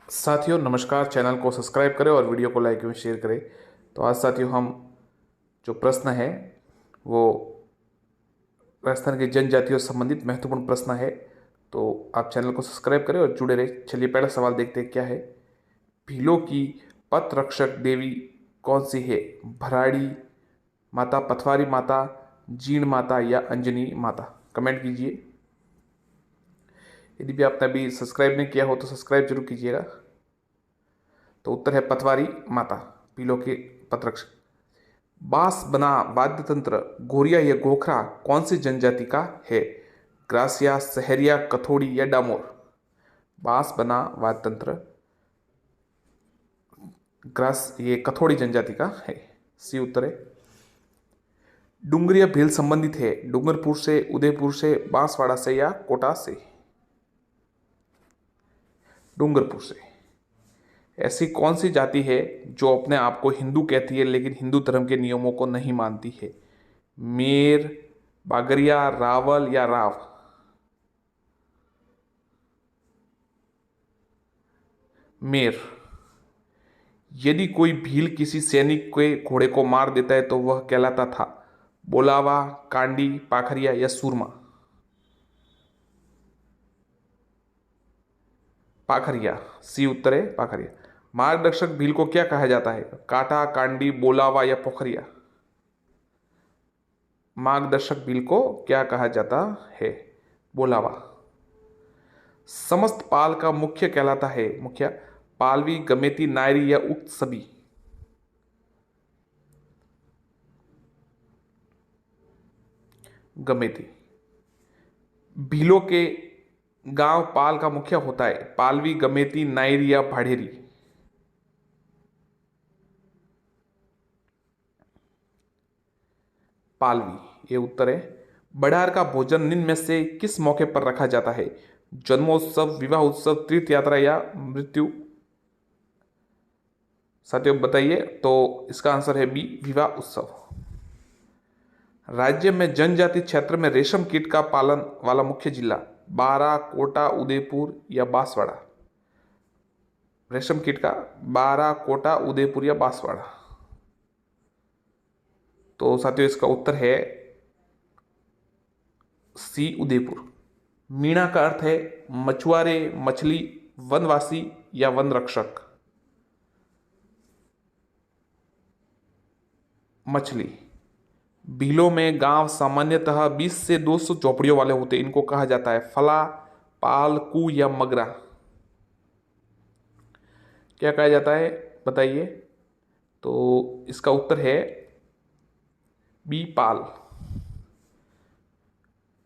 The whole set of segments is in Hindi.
साथियों नमस्कार। चैनल को सब्सक्राइब करें और वीडियो को लाइक एवं शेयर करें। तो आज साथियों हम जो प्रश्न है वो राजस्थान की जनजातियों से संबंधित महत्वपूर्ण प्रश्न है। तो आप चैनल को सब्सक्राइब करें और जुड़े रहे। चलिए पहला सवाल देखते हैं क्या है। भीलों की पथ रक्षक देवी कौन सी है? भराड़ी माता, पथवारी माता, जीण माता या अंजनी माता? कमेंट कीजिए। यदि भी आपने अभी सब्सक्राइब नहीं किया हो तो सब्सक्राइब जरूर कीजिएगा। तो उत्तर है पथवारी माता, भीलों के पथ रक्षक। बांस बना वाद्य तंत्र गोरिया या गोखरा कौन सी जनजाति का है? ग्रासिया, सहरिया, कथोड़ी या डामोर? बांस बना वाद्य तंत्र ग्रास ये कथोड़ी जनजाति का है। सी उत्तर है। डुंगरिया भील संबंधित है डूंगरपुर से, उदयपुर से, बांसवाड़ा से या कोटा से? डूंगरपुर से। ऐसी कौन सी जाति है जो अपने आप को हिंदू कहती है लेकिन हिंदू धर्म के नियमों को नहीं मानती है? मेर, बागरिया, रावल या राव? मेर। यदि कोई भील किसी सैनिक के घोड़े को मार देता है तो वह कहलाता था बोलावा, कांडी, पाखरिया या सूरमा? पाखरिया। सी उत्तर है पाखरिया। मार्गदर्शक भील को क्या कहा जाता है? काटा, कांडी, बोलावा या पोखरिया? मार्गदर्शक भील को क्या कहा जाता है? बोलावा। समस्त पाल का मुख्य कहलाता है मुखिया पालवी, गमेती, नायरी या उक्त सभी? गमेती। भीलों के गांव पाल का मुखिया होता है पालवी, गमेती, नायरी या भाड़ेरी? पालवी ये उत्तर है। बड़ार का भोजन निम्न में से किस मौके पर रखा जाता है? जन्मोत्सव, विवाह उत्सव, तीर्थ यात्रा या मृत्यु? साथियों बताइए। तो इसका आंसर है बी, विवाह उत्सव। राज्य में जनजाति क्षेत्र में रेशम कीट का पालन वाला मुख्य जिला? बारा, कोटा, उदयपुर या बांसवाड़ा? रेशम कीट का बारा, कोटा, उदयपुर या बांसवाड़ा? तो साथियों इसका उत्तर है सी, उदयपुर। मीणा का अर्थ है मछुआरे, मछली, वनवासी या वन रक्षक? मछली। भीलों में गांव सामान्यतः 20 से 200 झोपड़ियों वाले होते हैं। इनको कहा जाता है फला, पाल, कू या मगरा? क्या कहा जाता है बताइए। तो इसका उत्तर है बी, पाल।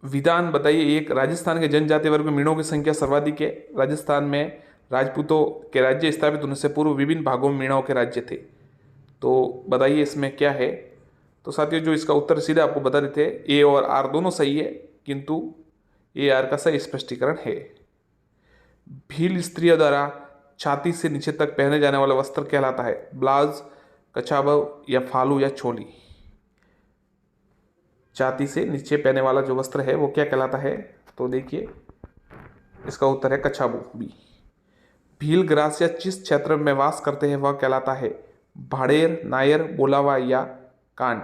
विधान बताइए। एक, राजस्थान के जनजातीय वर्ग में मीणों की संख्या सर्वाधिक है। राजस्थान में राजपूतों के राज्य स्थापित होने से पूर्व विभिन्न भागों में मीणाओं के राज्य थे। तो बताइए इसमें क्या है। तो साथियों जो इसका उत्तर सीधा आपको बता देते हैं, ए और आर दोनों सही है, किंतु ए आर का सही स्पष्टीकरण है। भील स्त्रियों द्वारा छाती से नीचे तक पहने जाने वाला वस्त्र कहलाता है ब्लाउज, कछाबव या फालू या चोली? छाती से नीचे पहने वाला जो वस्त्र है वो क्या कहलाता है? तो देखिए इसका उत्तर है कछाबू, बी। भील ग्रासिया जिस क्षेत्र में वास करते हैं वह कहलाता है भाड़ेर, नायर, बोलावा या कांड?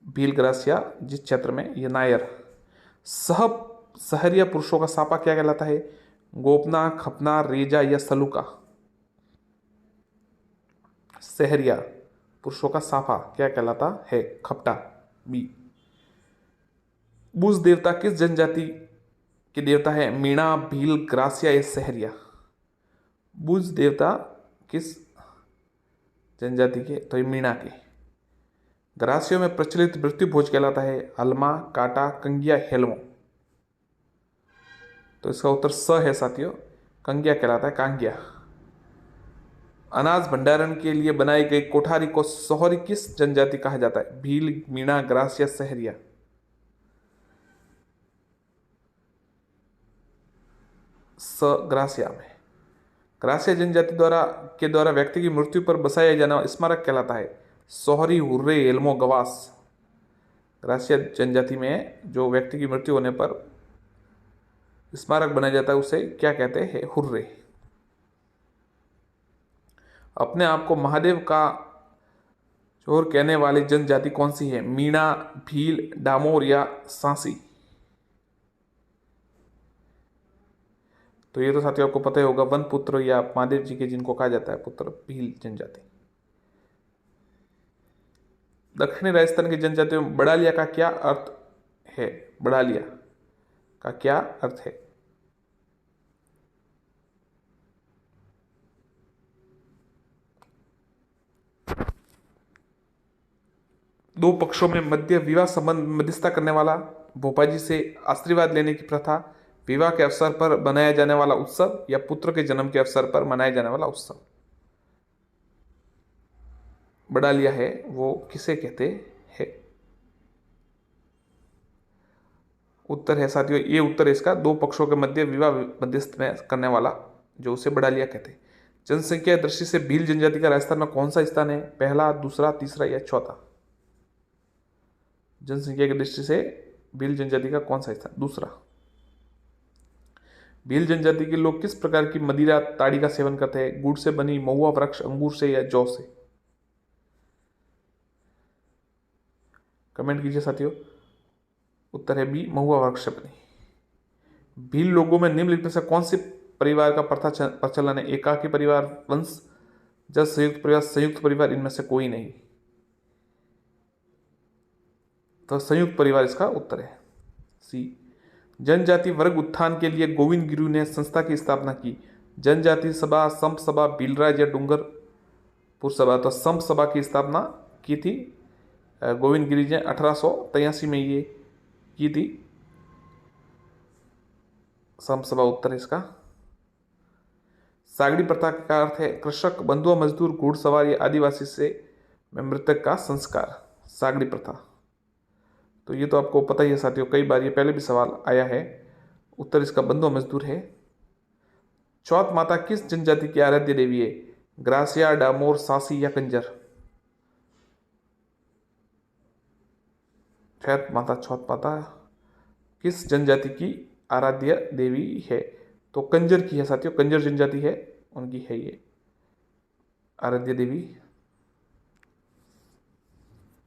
भील ग्रासिया जिस क्षेत्र में, ये नायर। सह सहरिया पुरुषों का सापा क्या कहलाता है? गोपना, खपना, रेजा या सलूका? सहरिया पुरुषों का साफा क्या कहलाता है? खपटा, बी। बुज देवता किस जनजाति के देवता है? मीणा, भील, ग्रासिया या सहरिया? बुज देवता किस जनजाति के? तो ये मीणा के। ग्रासियों में प्रचलित मृत्यु भोज कहलाता है अलमा, काटा, कंगिया, हेलमो? तो इसका उत्तर स है साथियों, कंगिया कहलाता है, कांगिया। अनाज भंडारण के लिए बनाई गई कोठारी को सोहरी किस जनजाति कहा जाता है? भील, मीणा, ग्रासिया, सहरिया? स, ग्रासिया में। ग्रासिया जनजाति द्वारा व्यक्ति की मृत्यु पर बसाया जाना स्मारक कहलाता है सोहरी, हुर्रे, एल्मो, गवास? ग्रासिया जनजाति में जो व्यक्ति की मृत्यु होने पर स्मारक बनाया जाता है उसे क्या कहते हैं? हुर्रे। अपने आप को महादेव का चोर कहने वाली जनजाति कौन सी है? मीणा, भील, डामोर या सांसी? तो ये तो साथियों आपको पता ही होगा, वन पुत्र या महादेव जी के जिनको कहा जाता है पुत्र, भील जनजाति। दक्षिणी राजस्थान की जनजातियों में बड़ालिया का क्या अर्थ है? बड़ालिया का क्या अर्थ है? दो पक्षों में मध्य विवाह संबंध मध्यस्थता करने वाला, भोपा जी से आशीर्वाद लेने की प्रथा, विवाह के अवसर पर मनाया जाने वाला उत्सव या पुत्र के जन्म के अवसर पर मनाया जाने वाला उत्सव। बड़ालिया है वो किसे कहते हैं? उत्तर है साथियों, ये उत्तर है इसका, दो पक्षों के मध्य विवाह मध्यस्थ में करने वाला जो उसे बड़ालिया कहते हैं। जनसंख्या दृष्टि से भील जनजाति का राजस्थान में कौन सा स्थान है? पहला, दूसरा, तीसरा या चौथा? जनसंख्या की दृष्टि से भील जनजाति का कौन सा स्थान? दूसरा। भील जनजाति के लोग किस प्रकार की मदिरा ताड़ी का सेवन करते हैं? गुड़ से बनी, महुआ वृक्ष, अंगूर से या जौ से? कमेंट कीजिए साथियों। उत्तर है बी, महुआ वृक्ष से बनी। भील लोगों में निम्नलिखित में से कौन से परिवार का प्रचलन है? एकाकी परिवार, वंश, जब संयुक्त परिवार, संयुक्त परिवार, इनमें से कोई नहीं। तो संयुक्त परिवार इसका उत्तर है, सी। जनजाति वर्ग उत्थान के लिए गोविंद गिरु ने संस्था की स्थापना की। जनजाति सभा, संप सभा, भीलराज या डूंगरपुर सभा? तो संप सभा की स्थापना की थी गोविंद गिरी ने 1883 में ये की थी संप सभा, उत्तर इसका। सागड़ी प्रथा का अर्थ है कृषक, बंधुआ, मजदूर, घुड़सवार या आदिवासी से में मृतक का संस्कार, सागड़ी प्रथा। तो ये तो आपको पता ही है साथियों, कई बार ये पहले भी सवाल आया है। उत्तर इसका बंधुआ मजदूर है। चौथ माता किस जनजाति की आराध्य देवी है? ग्रासिया, डामोर, सासी या कंजर? चौथ माता किस जनजाति की आराध्य देवी है? तो कंजर की है साथियों, कंजर जनजाति है उनकी है ये आराध्य देवी।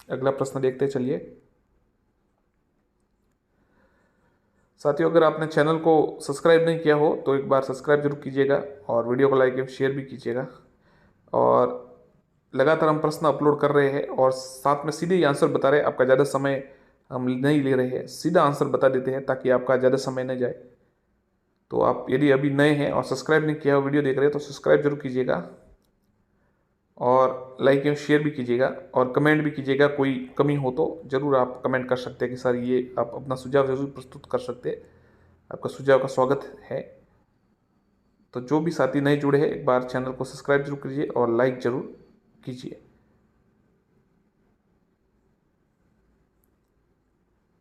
अगला प्रश्न देखते चलिए साथियों। अगर आपने चैनल को सब्सक्राइब नहीं किया हो तो एक बार सब्सक्राइब जरूर कीजिएगा और वीडियो को लाइक एवं शेयर भी कीजिएगा। और लगातार हम प्रश्न अपलोड कर रहे हैं और साथ में सीधे ही आंसर बता रहे हैं, आपका ज़्यादा समय हम नहीं ले रहे हैं, सीधा आंसर बता देते हैं ताकि आपका ज़्यादा समय न जाए। तो आप यदि अभी नए हैं और सब्सक्राइब नहीं किया हो, वीडियो देख रहे हैं, तो सब्सक्राइब जरूर कीजिएगा और लाइक एवं शेयर भी कीजिएगा और कमेंट भी कीजिएगा। कोई कमी हो तो ज़रूर आप कमेंट कर सकते हैं कि सर ये आप अपना सुझाव जरूर प्रस्तुत कर सकते हैं, आपका सुझाव का स्वागत है। तो जो भी साथी नए जुड़े हैं एक बार चैनल को सब्सक्राइब जरूर कीजिए और लाइक जरूर कीजिए।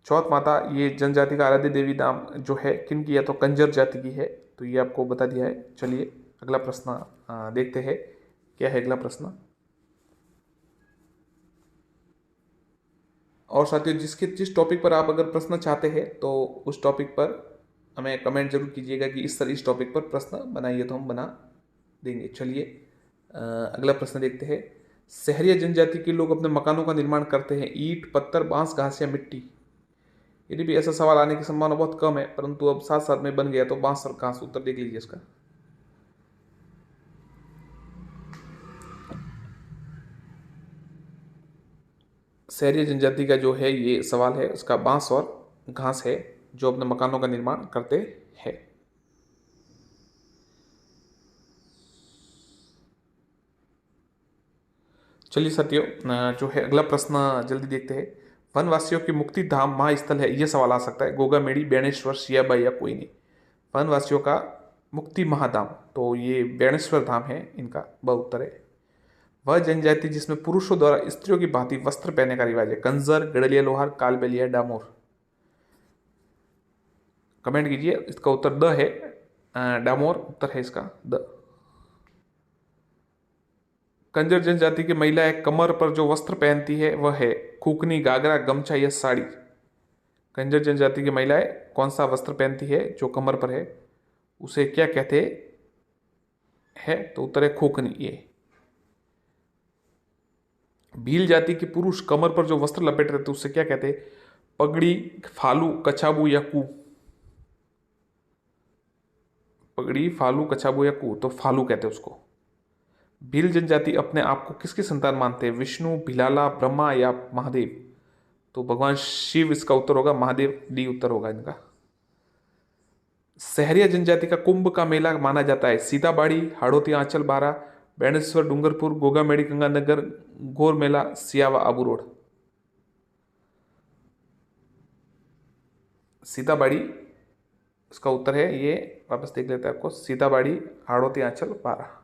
चौथ माता ये जनजाति का आराध्य देवी नाम जो है किन की है? तो कंजर जाति की है। तो ये आपको बता दिया है। चलिए अगला प्रश्न देखते हैं, क्या है अगला प्रश्न। और साथियों जिस टॉपिक पर आप अगर प्रश्न चाहते हैं तो उस टॉपिक पर हमें कमेंट जरूर कीजिएगा कि इस टॉपिक पर प्रश्न बनाइए, तो हम बना देंगे। चलिए अगला प्रश्न देखते हैं। शहरी जनजाति के लोग अपने मकानों का निर्माण करते हैं ईंट, पत्थर, बांस, घास या मिट्टी? यदि भी ऐसा सवाल आने की संभावना बहुत कम है, परंतु अब साथ साथ में बन गया तो बांस और घास। उत्तर देख लीजिए इसका। शहरी जनजाति का जो है ये सवाल है, उसका बांस और घास है जो अपने मकानों का निर्माण करते हैं। चलिए साथियों जो है अगला प्रश्न जल्दी देखते हैं। वनवासियों की मुक्ति धाम महास्थल है, यह सवाल आ सकता है। गोगा मेड़ी, बेणेश्वर, सियाबाई या कोई नहीं? वनवासियों का मुक्ति महाधाम, तो ये बेणेश्वर धाम है, इनका वह उत्तर है। वह जनजाति जिसमें पुरुषों द्वारा स्त्रियों की भांति वस्त्र पहनने का रिवाज है? कंजर, गड़लिया लोहार, कालबेलिया, डामोर? कमेंट कीजिए। इसका उत्तर द है, डामोर उत्तर है इसका, द। कंजर जनजाति की महिलाएं कमर पर जो वस्त्र पहनती है वह है खूकनी, गागरा, गमछा या साड़ी? कंजर जनजाति की महिलाएं कौन सा वस्त्र पहनती है जो कमर पर है, उसे क्या कहते हैं? तो उत्तर है खोखनी। ये भील जाति के पुरुष कमर पर जो वस्त्र लपेट रहते उसे क्या कहते हैं? पगड़ी, फालू, कछाबू या कू? पगड़ी, फालू, कछाबू या कू? तो फालू कहते हैं उसको। भील जनजाति अपने आप को किसकी संतान मानते हैं? विष्णु, भिलाला, ब्रह्मा या महादेव? तो भगवान शिव इसका उत्तर होगा। महादेव डी उत्तर होगा इनका। सहरिया जनजाति का कुंभ का मेला माना जाता है सीताबाड़ी, हाड़ोती, आंचल, बारा, बेणेश्वर, डूंगरपुर, गोगामेड़ी, गंगानगर, गोर मेला, सियावा, आबू रोड? सीताबाड़ी इसका उत्तर है। ये वापस देख लेते हैं आपको। सीताबाड़ी, हाड़ोती, आंचल, बारा।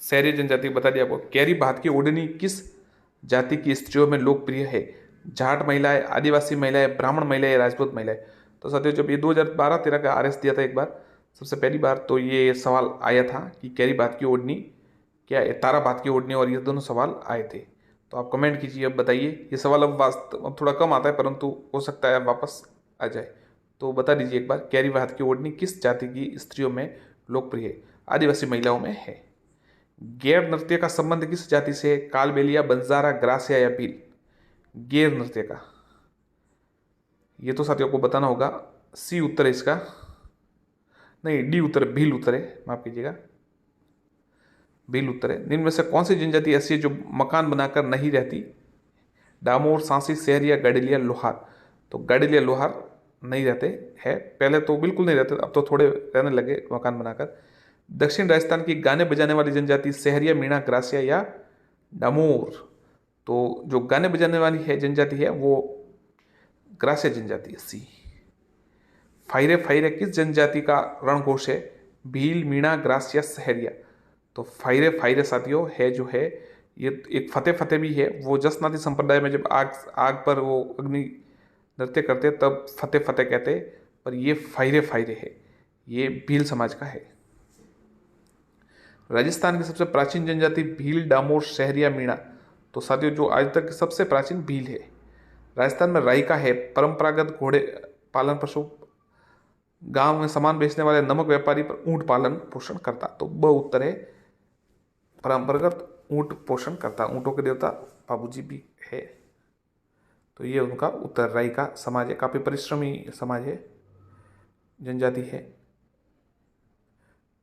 सहरिया जनजाति बता दिया आपको। कैरी भात की ओढ़नी किस जाति की स्त्रियों में लोकप्रिय है? जाट महिलाएं, आदिवासी महिलाएं, ब्राह्मण महिलाएं, राजपूत महिलाएं? तो साथियों जब ये 2012-13 का आरएस दिया था एक बार, सबसे पहली बार, तो ये सवाल आया था कि कैरी भात की ओढ़नी क्या है, तारा भात की ओढ़नी, और ये दोनों सवाल आए थे। तो आप कमेंट कीजिए, अब बताइए। ये सवाल अब थोड़ा कम आता है, परंतु हो सकता है वापस आ जाए। तो बता दीजिए एक बार, कैरी भात की ओढ़नी किस जाति की स्त्रियों में लोकप्रिय है? आदिवासी महिलाओं में है। गैर नृत्य का संबंध किस जाति से है? कालबेलिया, बंजारा, ग्रासिया या भील? गैर नृत्य का, ये तो साथियों को बताना होगा। सी उत्तर है इसका, नहीं डी उत्तर, भील उत्तर है, माफ कीजिएगा, भील उत्तर है। निम्न में से कौन सी जनजाति ऐसी है जो मकान बनाकर नहीं रहती? डामोर, सांसी, सहरिया, गडेलिया, लोहार? तो गडेलिया, लोहार नहीं रहते हैं। पहले तो बिल्कुल नहीं रहते, अब तो थोड़े रहने लगे मकान बनाकर। दक्षिण राजस्थान की गाने बजाने वाली जनजाति सहरिया, मीणा, ग्रासिया या डामोर? तो जो गाने बजाने वाली है जनजाति है वो ग्रासिया जनजाति है, सी। फायरे फायरे किस जनजाति का रणघोष है? भील, मीणा, ग्रासिया, सहरिया? तो फायरे फायरे साथियों है जो है, ये एक फतेह फतेह भी है। वो जसनाती संप्रदाय में जब आग आग पर वो अग्नि नृत्य करते तब फतेह फतेह कहते, पर ये फायरे फायरे है, ये भील समाज का है। राजस्थान की सबसे प्राचीन जनजाति भील, डामोर, सहरिया, मीणा? तो साथियों जो आज तक सबसे प्राचीन भील है। राजस्थान में रायका है। परंपरागत घोड़े पालन पशु, गांव में सामान बेचने वाले नमक व्यापारी पर ऊंट पालन पोषण करता? तो ब उत्तर है, परंपरागत ऊंट पोषण करता। ऊंटों के देवता बाबूजी भी है। तो ये उनका उत्तर, रायका समाज है, काफी परिश्रमी समाज है, जनजाति है।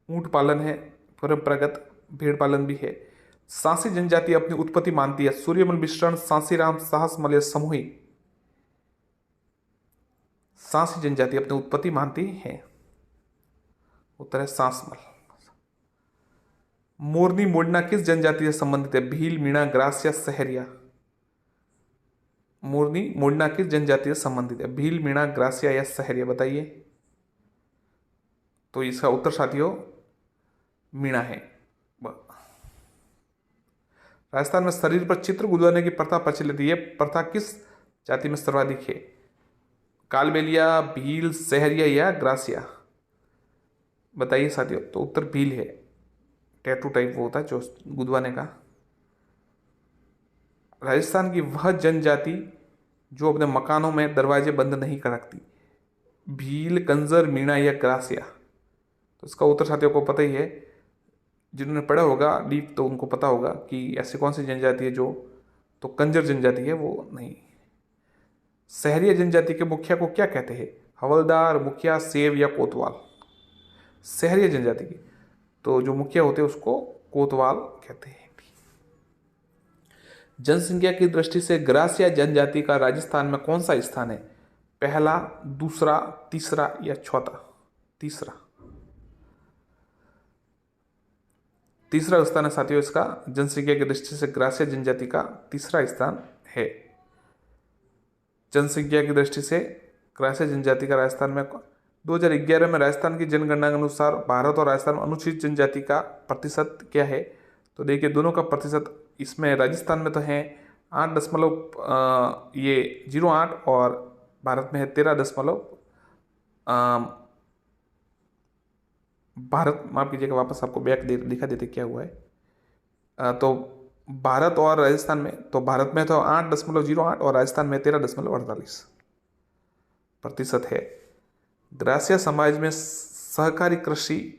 ऊंट पालन है, परंपरागत भेड़ पालन भी है। सांसी जनजाति अपनी उत्पत्ति मानती है? सूर्यमल मिश्रण, सांसीराम, साहसमल या समूही? सांसी जनजाति अपनी उत्पत्ति मानती है, उत्तर है सांसमल। मोरनी मोड़ना किस जनजाति से संबंधित है? भील, मीणा, ग्रासिया, सहरिया? मोरनी मोड़ना किस जनजाति से संबंधित है? भील, मीणा, ग्रासिया या सहरिया? बताइए। तो इसका उत्तर साथियों मीणा है। राजस्थान में शरीर पर चित्र गुदवाने की प्रथा प्रचलित है, प्रथा किस जाति में सर्वाधिक है? कालबेलिया, भील, सहरिया या ग्रासिया? बताइए साथियों। तो उत्तर भील है। टैटू टाइप वो होता है जो गुदवाने का। राजस्थान की वह जनजाति जो अपने मकानों में दरवाजे बंद नहीं कर रखती? भील, कंजर, मीणा या ग्रासिया? तो इसका उत्तर साथियों को पता ही है, जिन्होंने पढ़ा होगा डीप तो उनको पता होगा कि ऐसी कौन सी जनजाति है जो, तो कंजर जनजाति है वो नहीं। सहरिया जनजाति के मुखिया को क्या कहते हैं? हवलदार, मुखिया, सेव या कोतवाल? सहरिया जनजाति की तो जो मुखिया होते हैं उसको कोतवाल कहते हैं। जनसंख्या की दृष्टि से ग्रासिया जनजाति का राजस्थान में कौन सा स्थान है? पहला, दूसरा, तीसरा या चौथा? तीसरा, तीसरा स्थान है साथियों इसका। जनसंख्या की दृष्टि से ग्रासिया जनजाति का तीसरा स्थान है। जनसंख्या की दृष्टि से ग्रासिया जनजाति का राजस्थान में 2011 में राजस्थान की जनगणना के अनुसार भारत और राजस्थान में अनुसूचित जनजाति का प्रतिशत क्या है? तो देखिए दोनों का प्रतिशत, इसमें राजस्थान में तो है 8.08 और भारत में है 13. भारत, माफ कीजिएगा वापस आपको बैक दिखा देते क्या हुआ है। तो भारत और राजस्थान में, तो भारत में तो 8.08 और राजस्थान में 13.48% है। ग्रासिया समाज में सहकारी कृषि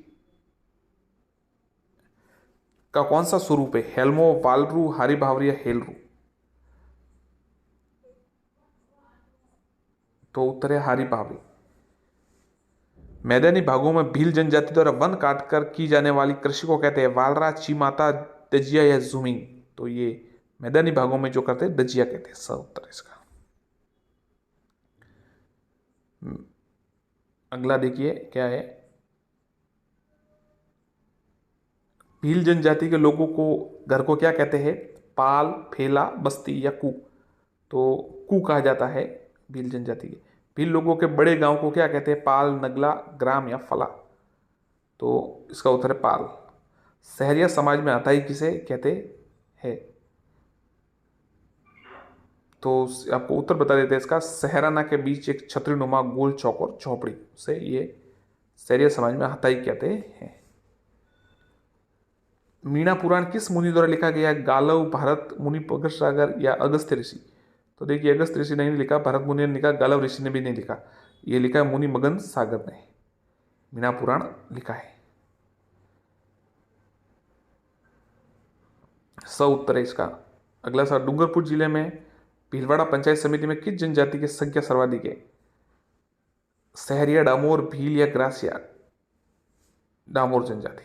का कौन सा स्वरूप है? हेल्मो, वालरू, हारी भावरी या हेलरू? तो उत्तर है हारी भावरी। मैदानी भागों में भील जनजाति द्वारा वन काटकर की जाने वाली कृषि को कहते हैं वालरा, चीमाता, दजिया या जूमिंग? तो ये मैदानी भागों में जो करते हैं दजिया कहते हैं। सही उत्तर इसका। अगला देखिए क्या है। भील जनजाति के लोगों को घर को क्या कहते हैं? पाल, फेला, बस्ती या कू? तो कू कहा जाता है भील जनजाति के। भील लोगों के बड़े गांव को क्या कहते हैं? पाल, नगला, ग्राम या फला? तो इसका उत्तर है पाल। सहरिया समाज में हताई किसे कहते हैं? तो आपको उत्तर बता देते हैं इसका। सहराना के बीच एक छतरी नुमा गोल चौकोर झोपड़ी से ये सहरिया समाज में हताई कहते हैं। मीणा पुराण किस मुनि द्वारा लिखा गया है? गालव, भरत मुनि, पगर सागर या अगस्त्य ऋषि? तो देखिए अगस्त्य ऋषि ने नहीं लिखा, भरत मुनि ने लिखा, गालव ऋषि ने भी नहीं लिखा, ये लिखा है मुनि मगन सागर ने मीणा पुराण लिखा है। उत्तर है इसका। अगला सवाल, डूंगरपुर जिले में भीलवाड़ा पंचायत समिति में किस जनजाति की संख्या सर्वाधिक है? सहरिया, डामोर, भील या ग्रासिया? डामोर जनजाति।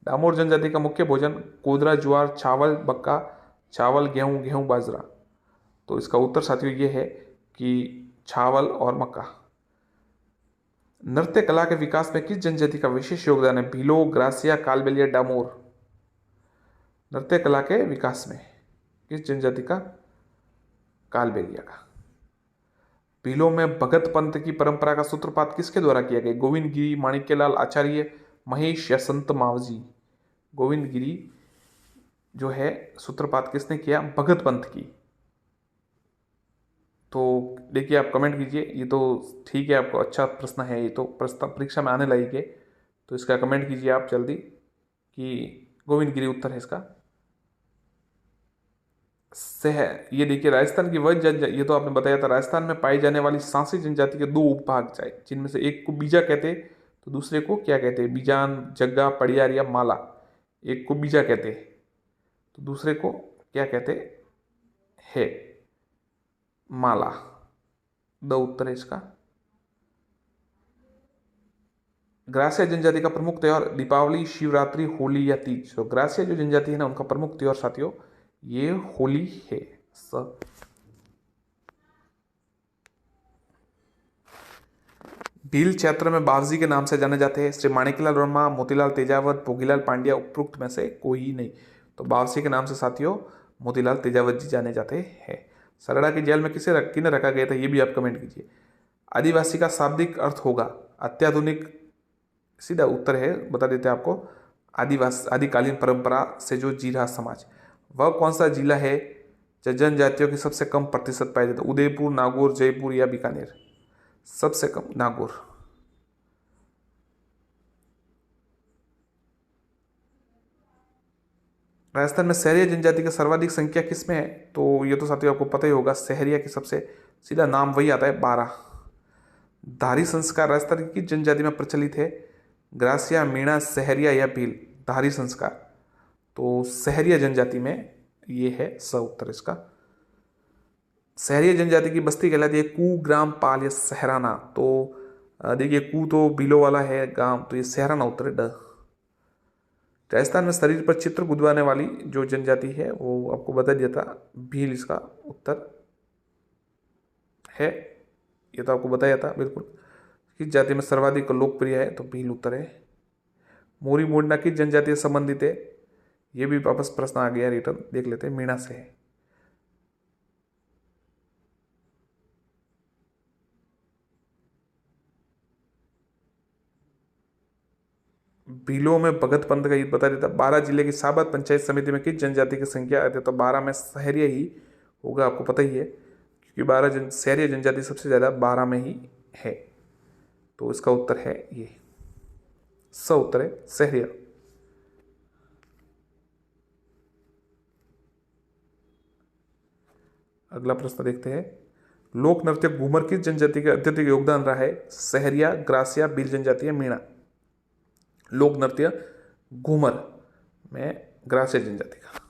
डामोर जनजाति का मुख्य भोजन कोदरा, ज्वार, चावल, मक्का, चावल, गेहूं, गेहूं, बाजरा? तो इसका उत्तर साथियों ये है कि चावल और मक्का। नृत्य कला के विकास में किस जनजाति का विशेष योगदान है? भीलो, ग्रासिया, कालबेलिया, डामोर? नृत्य कला के विकास में किस जनजाति का? कालबेलिया का। भीलों में भगत पंथ की परंपरा का सूत्रपात किसके द्वारा किया गया? गोविंद गिरी, माणिक्यलाल आचार्य, महेश या संत मावजी? गोविंद गिरी जो है सूत्रपात किसने किया? भगत पंथ की। तो देखिए आप कमेंट कीजिए, ये तो ठीक है, आपको अच्छा प्रश्न है, ये तो प्रश्न परीक्षा में आने लायक है, तो इसका कमेंट कीजिए आप जल्दी कि गोविंद गिरी उत्तर है इसका। सह ये देखिए राजस्थान की वह जनजाति, ये तो आपने बताया था, राजस्थान में पाई जाने वाली सांसी जनजाति के दो उपभाग चाहे, जिनमें से एक को बीजा कहते हैं तो दूसरे को क्या कहते हैं? बीजान, जग्गा, पड़ियार या माला? एक को बीजा कहते हैं तो दूसरे को क्या कहते हैं? माला। द उत्तर है इसका। ग्रासिया जनजाति का प्रमुख त्योहार दीपावली, शिवरात्रि, होली या तीज? तो ग्रासिया जो जनजाति है ना, उनका प्रमुख त्योहार साथियों ये होली है। भील क्षेत्र में बावजी के नाम से जाने जाते हैं श्री माणिक्यलाल वर्मा, मोतीलाल तेजावत, भोगीलाल पांड्या? उपरोक्त में से कोई नहीं। तो बावजी के नाम से साथियों मोतीलाल तेजावत जी जाने जाते हैं। सरड़ा की जेल में किन्हें रखा गया था, ये भी आप कमेंट कीजिए। आदिवासी का शाब्दिक अर्थ होगा अत्याधुनिक? सीधा उत्तर है, बता देते हैं आपको, आदिवासी आदिकालीन परंपरा से जो जी रहा समाज। वह कौन सा जिला है जहाँ जनजातियों की सबसे कम प्रतिशत पाई जाती है? उदयपुर, नागौर, जयपुर या बीकानेर? सबसे कम नागौर। राजस्थान में सहरिया जनजाति की सर्वाधिक संख्या किसमें है? तो ये तो साथियों आपको पता ही होगा, सहरिया की सबसे सीधा नाम वही आता है 12। धारी संस्कार राजस्थान की किस जनजाति में प्रचलित है? ग्रासिया, मीणा, सहरिया या भील? धारी संस्कार तो सहरिया जनजाति में ये है उत्तर इसका। सहरिया जनजाति की बस्ती कहलाती है कू, ग्राम, पाल या सहराना? तो देखिए कू तो बिलो वाला है, गांव तो ये सहराना उत्तर है ड। राजस्थान में शरीर पर चित्र गुदवाने वाली जो जनजाति है वो आपको बता दिया था, भील इसका उत्तर है, ये तो आपको बताया था बिल्कुल। किस जाति में सर्वाधिक लोकप्रिय है? तो भील उत्तर है। मोरी मोड़ना किस जनजाति से संबंधित है? ये भी वापस प्रश्न आ गया रिटर्न, देख लेते हैं, मीणा से है। भीलों में भगत पंथ का युद्ध बता देता। 12 जिले की साबत पंचायत समिति में किस जनजाति की संख्या आती है? तो 12 में सहरिया ही होगा, आपको पता ही है, क्योंकि 12 सहरिया जनजाति सबसे ज़्यादा 12 में ही है। तो इसका उत्तर है ये, उत्तर है सहरिया। अगला प्रश्न देखते हैं, लोक नृत्य घूमर किस जनजाति का अत्यधिक योगदान रहा है? सहरिया, ग्रासिया, भील जनजाति या मीणा? लोक नृत्य घूमर में ग्रासिया जनजाति का।